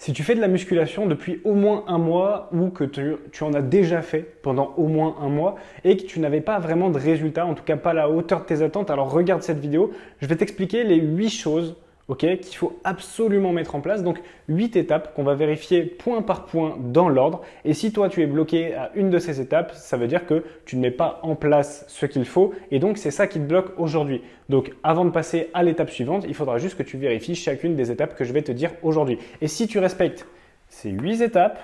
Si tu fais de la musculation depuis au moins un mois ou que tu en as déjà fait pendant au moins un mois et que tu n'avais pas vraiment de résultats, en tout cas pas à la hauteur de tes attentes, alors regarde cette vidéo. Je vais t'expliquer les 8 choses qu'il faut absolument mettre en place. Donc 8 étapes qu'on va vérifier point par point dans l'ordre. Et si toi tu es bloqué à une de ces étapes, ça veut dire que tu ne mets pas en place ce qu'il faut et donc c'est ça qui te bloque aujourd'hui. Donc avant de passer à l'étape suivante, il faudra juste que tu vérifies chacune des étapes que je vais te dire aujourd'hui. Et si tu respectes ces 8 étapes,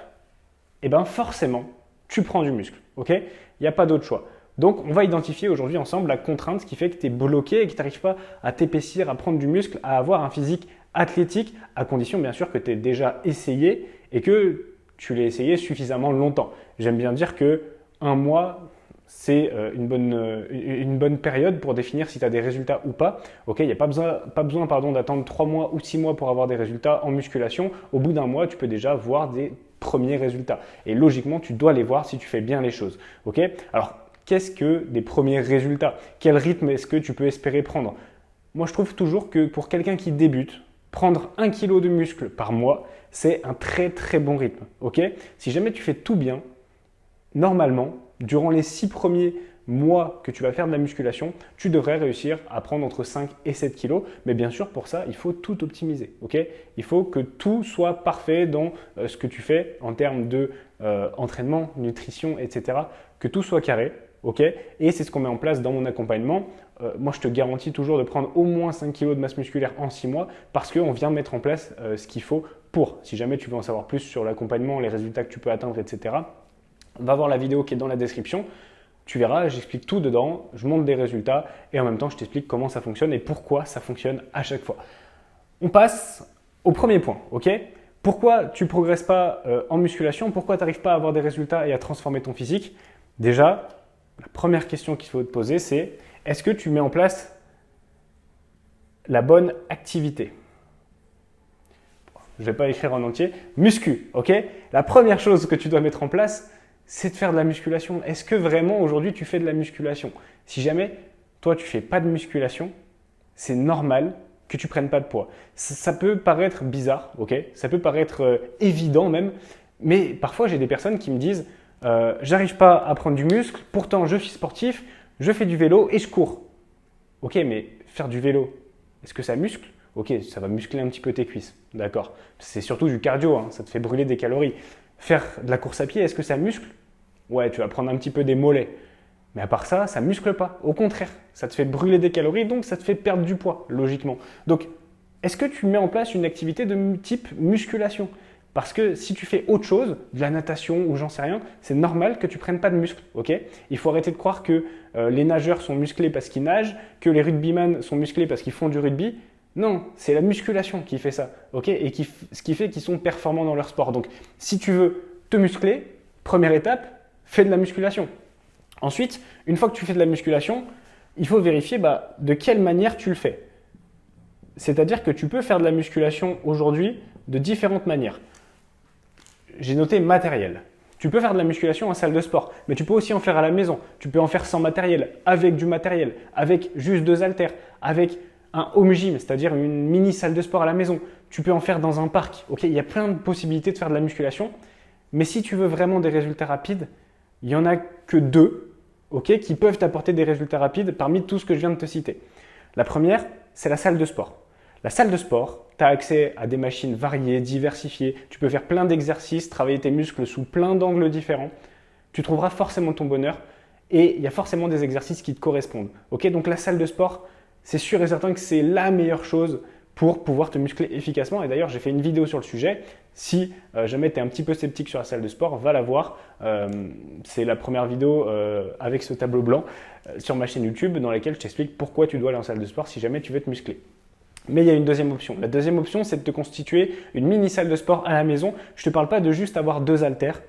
eh ben forcément, tu prends du muscle. Il n'y a pas d'autre choix. Donc, on va identifier aujourd'hui ensemble la contrainte qui fait que tu es bloqué et que tu n'arrives pas à t'épaissir, à prendre du muscle, à avoir un physique athlétique, à condition bien sûr que tu aies déjà essayé et que tu l'aies essayé suffisamment longtemps. J'aime bien dire que un mois, c'est une bonne période pour définir si tu as des résultats ou pas. Il n'y a pas besoin d'attendre 3 mois ou 6 mois pour avoir des résultats en musculation. Au bout d'un mois, tu peux déjà voir des premiers résultats. Et logiquement, tu dois les voir si tu fais bien les choses. Alors, qu'est-ce que des premiers résultats? Quel rythme est-ce que tu peux espérer prendre? Moi, je trouve toujours que pour quelqu'un qui débute, prendre 1 kg de muscle par mois, c'est un très très bon rythme. Si jamais tu fais tout bien, normalement, durant les 6 premiers mois que tu vas faire de la musculation, tu devrais réussir à prendre entre 5 et 7 kg. Mais bien sûr, pour ça, il faut tout optimiser. Il faut que tout soit parfait dans ce que tu fais en termes de entraînement, nutrition, etc. Que tout soit carré. Et c'est ce qu'on met en place dans mon accompagnement. Moi, je te garantis toujours de prendre au moins 5 kg de masse musculaire en 6 mois parce qu'on vient mettre en place ce qu'il faut pour. Si jamais tu veux en savoir plus sur l'accompagnement, les résultats que tu peux atteindre, etc., va voir la vidéo qui est dans la description. Tu verras, j'explique tout dedans, je montre des résultats et en même temps, je t'explique comment ça fonctionne et pourquoi ça fonctionne à chaque fois. On passe au premier point. Pourquoi tu ne progresses pas en musculation? Pourquoi tu n'arrives pas à avoir des résultats et à transformer ton physique? Déjà, la première question qu'il faut te poser, c'est est-ce que tu mets en place la bonne activité? Je ne vais pas écrire en entier. Muscu, La première chose que tu dois mettre en place, c'est de faire de la musculation. Est-ce que vraiment aujourd'hui tu fais de la musculation? Si jamais toi tu ne fais pas de musculation, c'est normal que tu ne prennes pas de poids. Ça peut paraître bizarre, ça peut paraître évident même, mais parfois j'ai des personnes qui me disent j'arrive pas à prendre du muscle, pourtant je suis sportif, je fais du vélo et je cours. Mais faire du vélo, est-ce que ça muscle? Ça va muscler un petit peu tes cuisses, d'accord. C'est surtout du cardio, ça te fait brûler des calories. Faire de la course à pied, est-ce que ça muscle? Ouais, tu vas prendre un petit peu des mollets. Mais à part ça, ça ne muscle pas. Au contraire, ça te fait brûler des calories, donc ça te fait perdre du poids, logiquement. Donc, est-ce que tu mets en place une activité de type musculation? Parce que si tu fais autre chose, de la natation ou j'en sais rien, c'est normal que tu ne prennes pas de muscle. Il faut arrêter de croire que les nageurs sont musclés parce qu'ils nagent, que les rugbyman sont musclés parce qu'ils font du rugby. Non, c'est la musculation qui fait ça, et ce qui fait qu'ils sont performants dans leur sport. Donc, si tu veux te muscler, première étape, fais de la musculation. Ensuite, une fois que tu fais de la musculation, il faut vérifier de quelle manière tu le fais. C'est-à-dire que tu peux faire de la musculation aujourd'hui de différentes manières. J'ai noté matériel. Tu peux faire de la musculation en salle de sport, mais tu peux aussi en faire à la maison. Tu peux en faire sans matériel, avec du matériel, avec juste 2 haltères, avec un home gym, c'est-à-dire une mini salle de sport à la maison. Tu peux en faire dans un parc. Il y a plein de possibilités de faire de la musculation. Mais si tu veux vraiment des résultats rapides, il n'y en a que 2 qui peuvent t'apporter des résultats rapides parmi tout ce que je viens de te citer. La première, c'est la salle de sport. La salle de sport, tu as accès à des machines variées, diversifiées. Tu peux faire plein d'exercices, travailler tes muscles sous plein d'angles différents. Tu trouveras forcément ton bonheur et il y a forcément des exercices qui te correspondent. Donc la salle de sport, c'est sûr et certain que c'est la meilleure chose pour pouvoir te muscler efficacement. Et d'ailleurs, j'ai fait une vidéo sur le sujet. Si jamais tu es un petit peu sceptique sur la salle de sport, va la voir. C'est la première vidéo avec ce tableau blanc sur ma chaîne YouTube dans laquelle je t'explique pourquoi tu dois aller en salle de sport si jamais tu veux te muscler. Mais il y a une deuxième option. La deuxième option, c'est de te constituer une mini salle de sport à la maison. Je ne te parle pas de juste avoir 2 haltères,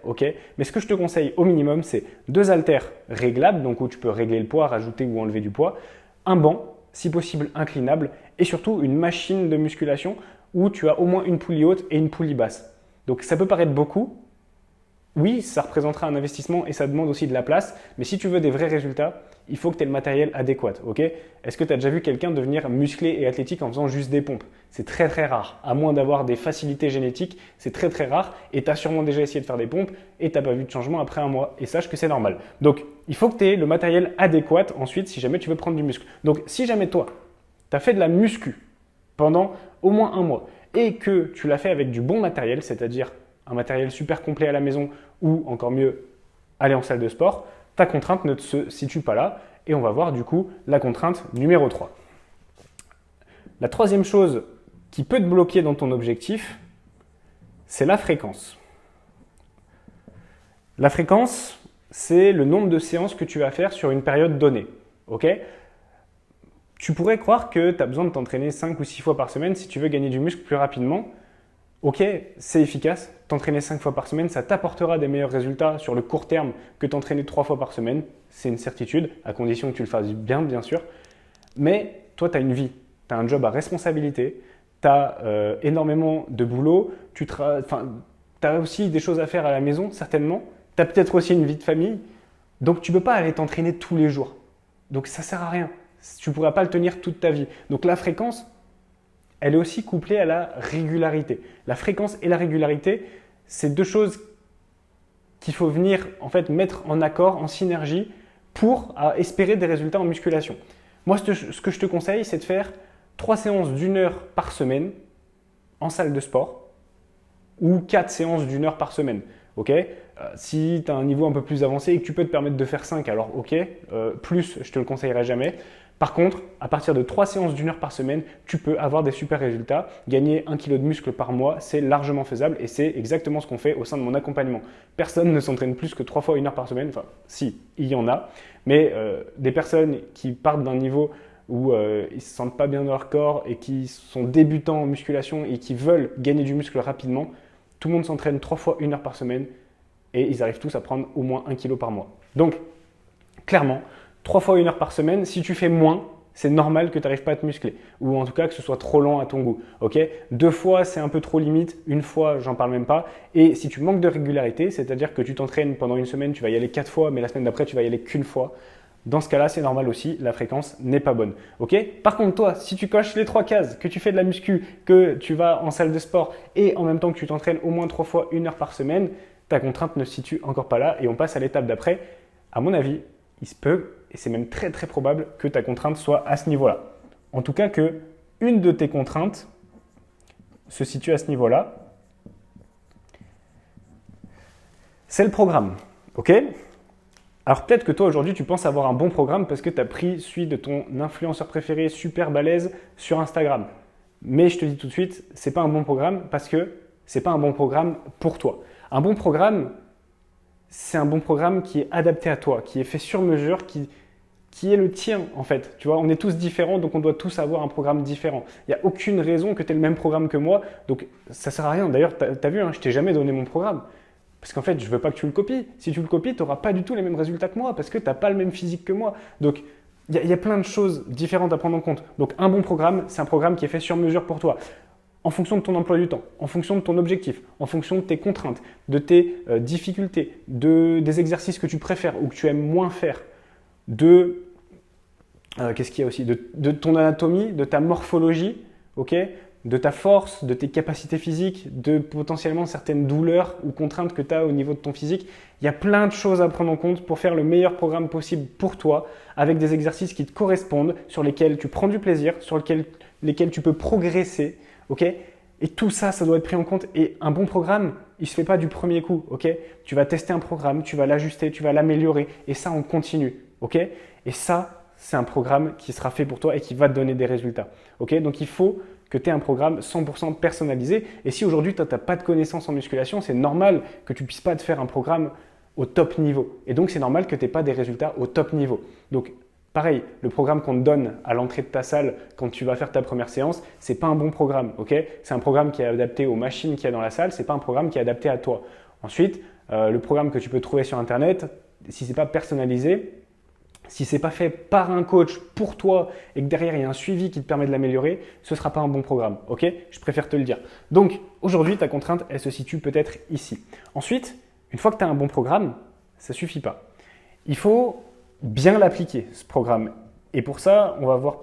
mais ce que je te conseille au minimum, c'est 2 haltères réglables, donc où tu peux régler le poids, rajouter ou enlever du poids, un banc, si possible inclinable, et surtout une machine de musculation où tu as au moins une poulie haute et une poulie basse. Donc ça peut paraître beaucoup, oui, ça représentera un investissement et ça demande aussi de la place, mais si tu veux des vrais résultats, il faut que tu aies le matériel adéquat. Ok? Est-ce que tu as déjà vu quelqu'un devenir musclé et athlétique en faisant juste des pompes? C'est très très rare. À moins d'avoir des facilités génétiques, c'est très très rare et tu as sûrement déjà essayé de faire des pompes et tu n'as pas vu de changement après un mois. Et sache que c'est normal. Donc, il faut que tu aies le matériel adéquat ensuite si jamais tu veux prendre du muscle. Donc, si jamais toi, tu as fait de la muscu pendant au moins un mois et que tu l'as fait avec du bon matériel, c'est-à-dire un matériel super complet à la maison ou encore mieux, aller en salle de sport, ta contrainte ne se situe pas là et on va voir du coup la contrainte numéro 3. La troisième chose qui peut te bloquer dans ton objectif, c'est la fréquence. La fréquence, c'est le nombre de séances que tu vas faire sur une période donnée. Ok? Tu pourrais croire que tu as besoin de t'entraîner 5 ou 6 fois par semaine si tu veux gagner du muscle plus rapidement. Ok, c'est efficace. T'entraîner 5 fois par semaine, ça t'apportera des meilleurs résultats sur le court terme que t'entraîner 3 fois par semaine. C'est une certitude, à condition que tu le fasses bien sûr. Mais toi, tu as une vie, tu as un job à responsabilité, tu as énormément de boulot, tu as aussi des choses à faire à la maison, certainement. Tu as peut-être aussi une vie de famille. Donc, tu ne peux pas aller t'entraîner tous les jours. Donc, ça ne sert à rien. Tu ne pourras pas le tenir toute ta vie. Donc, la fréquence, elle est aussi couplée à la régularité. La fréquence et la régularité, c'est deux choses qu'il faut venir en fait mettre en accord, en synergie pour espérer des résultats en musculation. Moi, ce que je te conseille, c'est de faire 3 séances d'1 heure par semaine en salle de sport ou 4 séances d'1 heure par semaine. Okay, si tu as un niveau un peu plus avancé et que tu peux te permettre de faire 5, alors ok, plus je te le conseillerais jamais. Par contre, à partir de 3 séances d'1 heure par semaine, tu peux avoir des super résultats. Gagner 1 kg de muscle par mois, c'est largement faisable et c'est exactement ce qu'on fait au sein de mon accompagnement. Personne ne s'entraîne plus que 3 fois 1 heure par semaine. Enfin, si, il y en a. Mais des personnes qui partent d'un niveau où ils ne se sentent pas bien dans leur corps et qui sont débutants en musculation et qui veulent gagner du muscle rapidement, tout le monde s'entraîne 3 fois 1 heure par semaine et ils arrivent tous à prendre au moins 1 kg par mois. Donc, clairement, 3 fois 1 heure par semaine, si tu fais moins, c'est normal que tu n'arrives pas à te muscler ou en tout cas que ce soit trop lent à ton goût. Okay, 2 fois, c'est un peu trop limite. 1 fois, j'en parle même pas. Et si tu manques de régularité, c'est-à-dire que tu t'entraînes pendant une semaine, tu vas y aller 4 fois, mais la semaine d'après, tu vas y aller qu'une fois. Dans ce cas-là, c'est normal aussi, la fréquence n'est pas bonne. Okay, par contre, toi, si tu coches les 3 cases, que tu fais de la muscu, que tu vas en salle de sport et en même temps que tu t'entraînes au moins 3 fois 1 heure par semaine, ta contrainte ne se situe encore pas là et on passe à l'étape d'après. À mon avis, il se peut, et c'est même très très probable, que ta contrainte soit à ce niveau-là. En tout cas, que une de tes contraintes se situe à ce niveau-là. C'est le programme. Ok ? Alors peut-être que toi aujourd'hui tu penses avoir un bon programme parce que tu as pris celui de ton influenceur préféré super balèze sur Instagram. Mais je te dis tout de suite, ce n'est pas un bon programme parce que ce n'est pas un bon programme pour toi. Un bon programme, c'est un bon programme qui est adapté à toi, qui est fait sur mesure, qui est le tien en fait. Tu vois, on est tous différents, donc on doit tous avoir un programme différent. Il n'y a aucune raison que tu aies le même programme que moi, donc ça ne sert à rien. D'ailleurs, tu as vu, hein, je ne t'ai jamais donné mon programme. Parce qu'en fait, je ne veux pas que tu le copies. Si tu le copies, tu n'auras pas du tout les mêmes résultats que moi parce que tu n'as pas le même physique que moi. Donc, il y a plein de choses différentes à prendre en compte. Donc, un bon programme, c'est un programme qui est fait sur mesure pour toi. En fonction de ton emploi du temps, en fonction de ton objectif, en fonction de tes contraintes, de tes difficultés, des exercices que tu préfères ou que tu aimes moins faire, qu'est-ce qu'il y a aussi, de ton anatomie, de ta morphologie, ok, de ta force, de tes capacités physiques, de potentiellement certaines douleurs ou contraintes que tu as au niveau de ton physique. Il y a plein de choses à prendre en compte pour faire le meilleur programme possible pour toi, avec des exercices qui te correspondent, sur lesquels tu prends du plaisir, sur lesquels tu peux progresser. Okay, et tout ça, ça doit être pris en compte. Et un bon programme, il ne se fait pas du premier coup. Okay, tu vas tester un programme, tu vas l'ajuster, tu vas l'améliorer. Et ça, on continue. Okay, et ça, c'est un programme qui sera fait pour toi et qui va te donner des résultats. Okay, donc, il faut que tu aies un programme 100% personnalisé. Et si aujourd'hui, tu n'as pas de connaissances en musculation, c'est normal que tu ne puisses pas te faire un programme au top niveau. Et donc, c'est normal que tu n'aies pas des résultats au top niveau. Donc, pareil, le programme qu'on te donne à l'entrée de ta salle quand tu vas faire ta première séance, ce n'est pas un bon programme. Okay, c'est un programme qui est adapté aux machines qu'il y a dans la salle, ce n'est pas un programme qui est adapté à toi. Ensuite, le programme que tu peux trouver sur Internet, si ce n'est pas personnalisé, si ce n'est pas fait par un coach pour toi et que derrière il y a un suivi qui te permet de l'améliorer, ce ne sera pas un bon programme. Okay, je préfère te le dire. Donc aujourd'hui, ta contrainte, elle se situe peut-être ici. Ensuite, Une fois que tu as un bon programme, ça ne suffit pas. Il faut bien l'appliquer, ce programme. Et pour ça, on va voir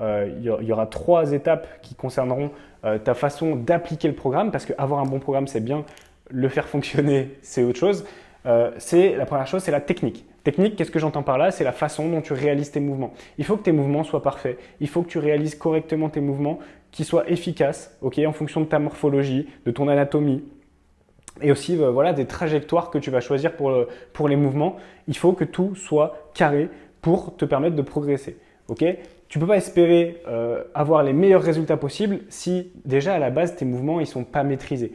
il y aura 3 étapes qui concerneront ta façon d'appliquer le programme, parce qu'avoir un bon programme, c'est bien, le faire fonctionner, c'est autre chose. La première chose, c'est la technique. Technique, qu'est-ce que j'entends par là? C'est la façon dont tu réalises tes mouvements. Il faut que tes mouvements soient parfaits. Il faut que tu réalises correctement tes mouvements, qu'ils soient efficaces, en fonction de ta morphologie, de ton anatomie. Et aussi voilà, des trajectoires que tu vas choisir pour les mouvements. Il faut que tout soit carré pour te permettre de progresser. Tu ne peux pas espérer avoir les meilleurs résultats possibles si déjà à la base tes mouvements ne sont pas maîtrisés.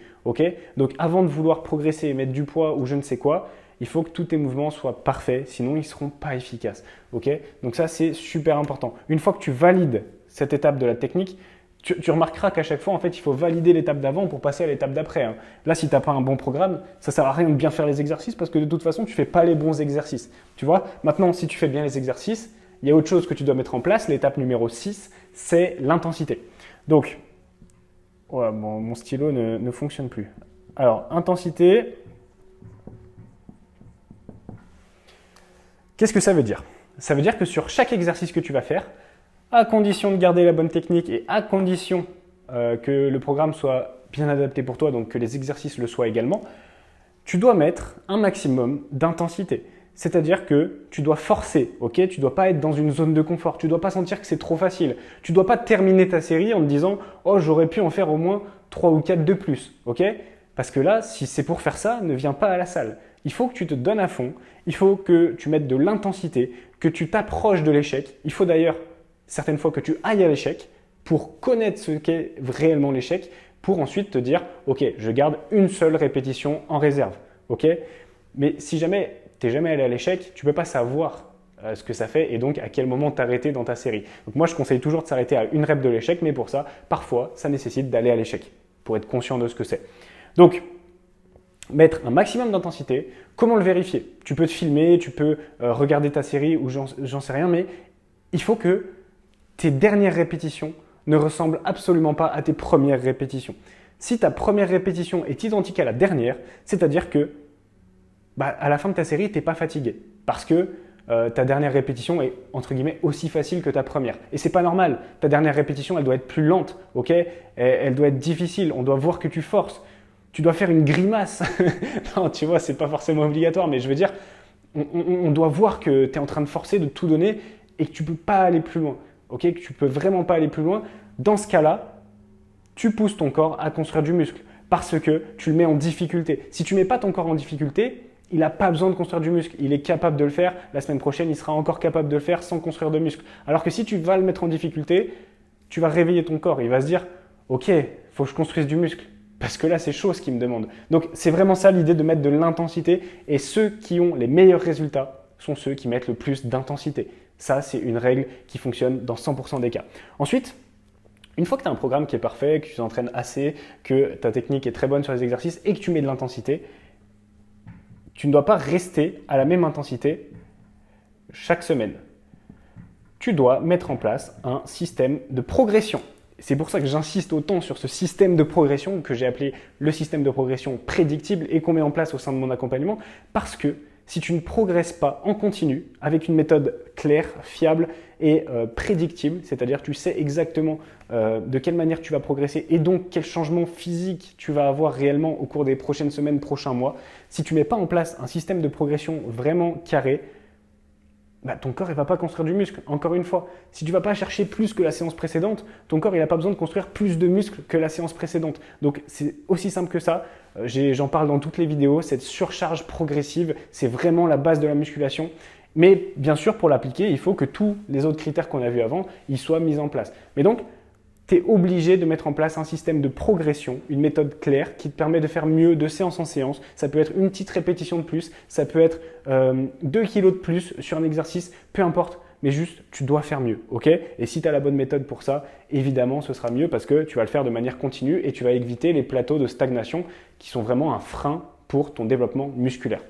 Donc avant de vouloir progresser et mettre du poids ou je ne sais quoi, il faut que tous tes mouvements soient parfaits, sinon ils ne seront pas efficaces. Donc ça c'est super important. Une fois que tu valides cette étape de la technique, tu remarqueras qu'à chaque fois, en fait, il faut valider l'étape d'avant pour passer à l'étape d'après. Là, si tu n'as pas un bon programme, ça ne sert à rien de bien faire les exercices parce que de toute façon, tu ne fais pas les bons exercices. Tu vois? Maintenant, si tu fais bien les exercices, il y a autre chose que tu dois mettre en place. L'étape numéro 6, c'est l'intensité. Donc, mon stylo ne fonctionne plus. Alors, intensité. Qu'est-ce que ça veut dire? Ça veut dire que sur chaque exercice que tu vas faire, à condition de garder la bonne technique et à condition que le programme soit bien adapté pour toi, donc que les exercices le soient également, tu dois mettre un maximum d'intensité. C'est-à-dire que tu dois forcer, tu ne dois pas être dans une zone de confort, tu ne dois pas sentir que c'est trop facile. Tu ne dois pas terminer ta série en te disant « Oh, j'aurais pu en faire au moins 3 ou 4 de plus. » Parce que là, si c'est pour faire ça, ne viens pas à la salle. Il faut que tu te donnes à fond, il faut que tu mettes de l'intensité, que tu t'approches de l'échec. Il faut d'ailleurs certaines fois que tu ailles à l'échec pour connaître ce qu'est réellement l'échec, pour ensuite te dire « Ok, je garde une seule répétition en réserve. » Mais si jamais tu n'es jamais allé à l'échec, tu ne peux pas savoir ce que ça fait et donc à quel moment t'arrêter dans ta série. Donc moi, je conseille toujours de s'arrêter à une rep de l'échec, mais pour ça, parfois, ça nécessite d'aller à l'échec pour être conscient de ce que c'est. Donc, mettre un maximum d'intensité. Comment le vérifier? Tu peux te filmer, tu peux regarder ta série ou j'en sais rien, mais il faut que tes dernières répétitions ne ressemblent absolument pas à tes premières répétitions. Si ta première répétition est identique à la dernière, c'est-à-dire que à la fin de ta série, tu n'es pas fatigué parce que ta dernière répétition est entre guillemets aussi facile que ta première. Et c'est pas normal. Ta dernière répétition, elle doit être plus lente, elle doit être difficile. On doit voir que tu forces. Tu dois faire une grimace. Non, tu vois, c'est pas forcément obligatoire, mais je veux dire, on doit voir que tu es en train de forcer, de tout donner et que tu peux pas aller plus loin. Que tu peux vraiment pas aller plus loin. Dans ce cas-là, tu pousses ton corps à construire du muscle parce que tu le mets en difficulté. Si tu mets pas ton corps en difficulté, il n'a pas besoin de construire du muscle. Il est capable de le faire. La semaine prochaine, il sera encore capable de le faire sans construire de muscle. Alors que si tu vas le mettre en difficulté, tu vas réveiller ton corps. Il va se dire « Ok, il faut que je construise du muscle. Parce que là, c'est chaud ce qu'il me demande. » Donc, c'est vraiment ça l'idée de mettre de l'intensité. Et ceux qui ont les meilleurs résultats sont ceux qui mettent le plus d'intensité. Ça, c'est une règle qui fonctionne dans 100% des cas. Ensuite, une fois que tu as un programme qui est parfait, que tu t'entraînes assez, que ta technique est très bonne sur les exercices et que tu mets de l'intensité, tu ne dois pas rester à la même intensité chaque semaine. Tu dois mettre en place un système de progression. C'est pour ça que j'insiste autant sur ce système de progression que j'ai appelé le système de progression prédictible et qu'on met en place au sein de mon accompagnement, parce que si tu ne progresses pas en continu avec une méthode claire, fiable et prédictible, c'est-à-dire tu sais exactement de quelle manière tu vas progresser et donc quel changement physique tu vas avoir réellement au cours des prochaines semaines, prochains mois, si tu ne mets pas en place un système de progression vraiment carré, ton corps ne va pas construire du muscle. Encore une fois, si tu ne vas pas chercher plus que la séance précédente, ton corps n'a pas besoin de construire plus de muscles que la séance précédente. Donc c'est aussi simple que ça. J'en parle dans toutes les vidéos. Cette surcharge progressive, c'est vraiment la base de la musculation. Mais bien sûr, pour l'appliquer, il faut que tous les autres critères qu'on a vus avant, ils soient mis en place. Mais donc, tu es obligé de mettre en place un système de progression, une méthode claire qui te permet de faire mieux de séance en séance. Ça peut être une petite répétition de plus, ça peut être 2 kilos de plus sur un exercice, peu importe, mais juste tu dois faire mieux. Et si tu as la bonne méthode pour ça, évidemment ce sera mieux parce que tu vas le faire de manière continue et tu vas éviter les plateaux de stagnation qui sont vraiment un frein pour ton développement musculaire.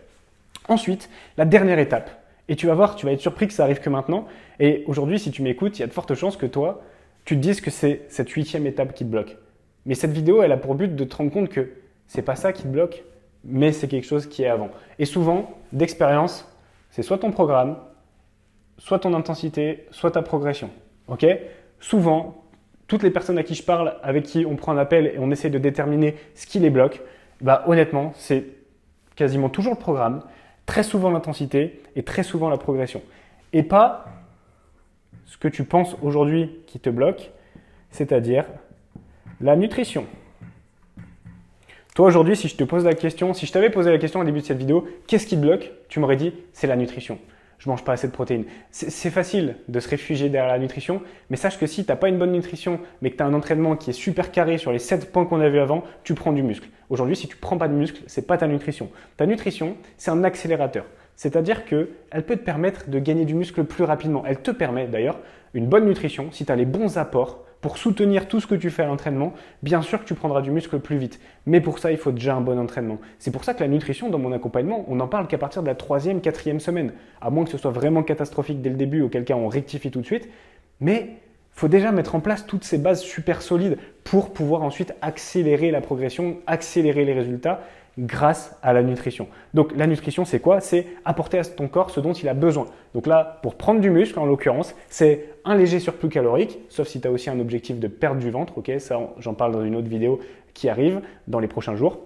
Ensuite, la dernière étape, et tu vas voir, tu vas être surpris que ça arrive que maintenant. Et aujourd'hui, si tu m'écoutes, il y a de fortes chances que toi, tu te dises que c'est cette 8e étape qui te bloque. Mais cette vidéo, elle a pour but de te rendre compte que c'est pas ça qui te bloque, mais c'est quelque chose qui est avant. Et souvent, d'expérience, c'est soit ton programme, soit ton intensité, soit ta progression. Ok? Souvent, toutes les personnes à qui je parle, avec qui on prend un appel et on essaie de déterminer ce qui les bloque, bah, honnêtement, c'est quasiment toujours le programme, très souvent l'intensité et très souvent la progression. Et pas ce que tu penses aujourd'hui qui te bloque, c'est-à-dire la nutrition. Toi aujourd'hui, si je te pose la question, si je t'avais posé la question au début de cette vidéo, qu'est-ce qui te bloque? Tu m'aurais dit, c'est la nutrition. Je mange pas assez de protéines. C'est facile de se réfugier derrière la nutrition, mais sache que si tu n'as pas une bonne nutrition, mais que tu as un entraînement qui est super carré sur les 7 points qu'on a vus avant, tu prends du muscle. Aujourd'hui, si tu ne prends pas de muscle, c'est pas ta nutrition. Ta nutrition, c'est un accélérateur. C'est-à-dire qu'elle peut te permettre de gagner du muscle plus rapidement. Elle te permet d'ailleurs une bonne nutrition, si tu as les bons apports pour soutenir tout ce que tu fais à l'entraînement, bien sûr que tu prendras du muscle plus vite. Mais pour ça, il faut déjà un bon entraînement. C'est pour ça que la nutrition, dans mon accompagnement, on n'en parle qu'à partir de la 3e, 4e semaine. À moins que ce soit vraiment catastrophique dès le début, auquel cas on rectifie tout de suite. Mais il faut déjà mettre en place toutes ces bases super solides pour pouvoir ensuite accélérer la progression, accélérer les résultats grâce à la nutrition. Donc la nutrition, c'est quoi? C'est apporter à ton corps ce dont il a besoin. Donc là, pour prendre du muscle, en l'occurrence, c'est un léger surplus calorique, sauf si tu as aussi un objectif de perdre du ventre. Ok, ça, j'en parle dans une autre vidéo qui arrive dans les prochains jours.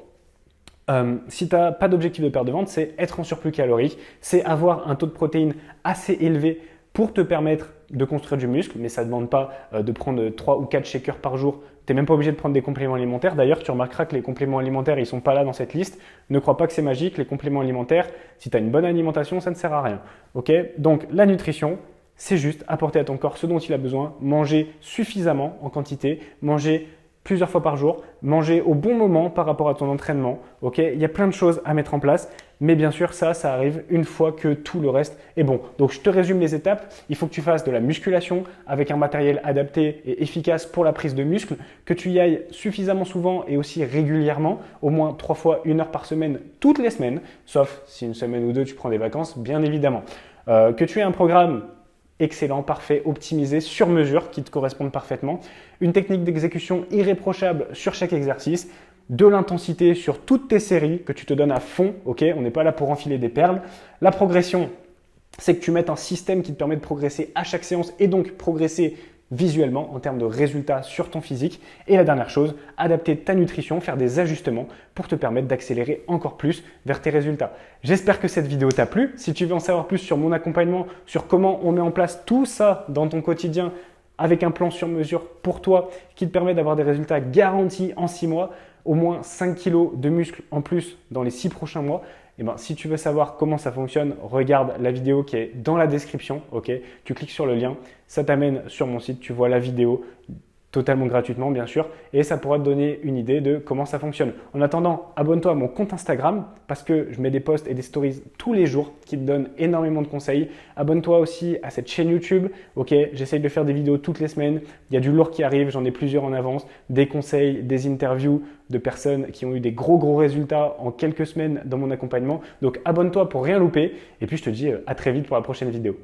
Si tu n'as pas d'objectif de perte de ventre, c'est être en surplus calorique, c'est avoir un taux de protéines assez élevé pour te permettre de construire du muscle, mais ça ne demande pas de prendre 3 ou 4 shakers par jour. Tu n'es même pas obligé de prendre des compléments alimentaires. D'ailleurs, tu remarqueras que les compléments alimentaires, ils ne sont pas là dans cette liste. Ne crois pas que c'est magique. Les compléments alimentaires, si tu as une bonne alimentation, ça ne sert à rien. Okay? Donc, la nutrition, c'est juste apporter à ton corps ce dont il a besoin, manger suffisamment en quantité, manger plusieurs fois par jour, manger au bon moment par rapport à ton entraînement. Okay? Il y a plein de choses à mettre en place, mais bien sûr, ça arrive une fois que tout le reste est bon. Donc, je te résume les étapes. Il faut que tu fasses de la musculation avec un matériel adapté et efficace pour la prise de muscle, que tu y ailles suffisamment souvent et aussi régulièrement, au moins 3 fois 1 heure par semaine, toutes les semaines, sauf si une semaine ou deux, tu prends des vacances, bien évidemment. Que tu aies un programme excellent, parfait, optimisé, sur mesure, qui te correspondent parfaitement. Une technique d'exécution irréprochable sur chaque exercice. De l'intensité sur toutes tes séries que tu te donnes à fond. Ok, on n'est pas là pour enfiler des perles. La progression, c'est que tu mettes un système qui te permet de progresser à chaque séance et donc progresser visuellement en termes de résultats sur ton physique. Et la dernière chose, adapter ta nutrition, faire des ajustements pour te permettre d'accélérer encore plus vers tes résultats. J'espère que cette vidéo t'a plu. Si tu veux en savoir plus sur mon accompagnement, sur comment on met en place tout ça dans ton quotidien avec un plan sur mesure pour toi qui te permet d'avoir des résultats garantis en 6 mois, au moins 5 kg de muscles en plus dans les 6 prochains mois, et ben, si tu veux savoir comment ça fonctionne, regarde la vidéo qui est dans la description. Okay, tu cliques sur le lien, ça t'amène sur mon site, tu vois la vidéo totalement gratuitement bien sûr, et ça pourra te donner une idée de comment ça fonctionne. En attendant, abonne-toi à mon compte Instagram parce que je mets des posts et des stories tous les jours qui te donnent énormément de conseils. Abonne-toi aussi à cette chaîne YouTube. Ok, j'essaye de faire des vidéos toutes les semaines. Il y a du lourd qui arrive, j'en ai plusieurs en avance, des conseils, des interviews de personnes qui ont eu des gros résultats en quelques semaines dans mon accompagnement. Donc abonne-toi pour rien louper et puis je te dis à très vite pour la prochaine vidéo.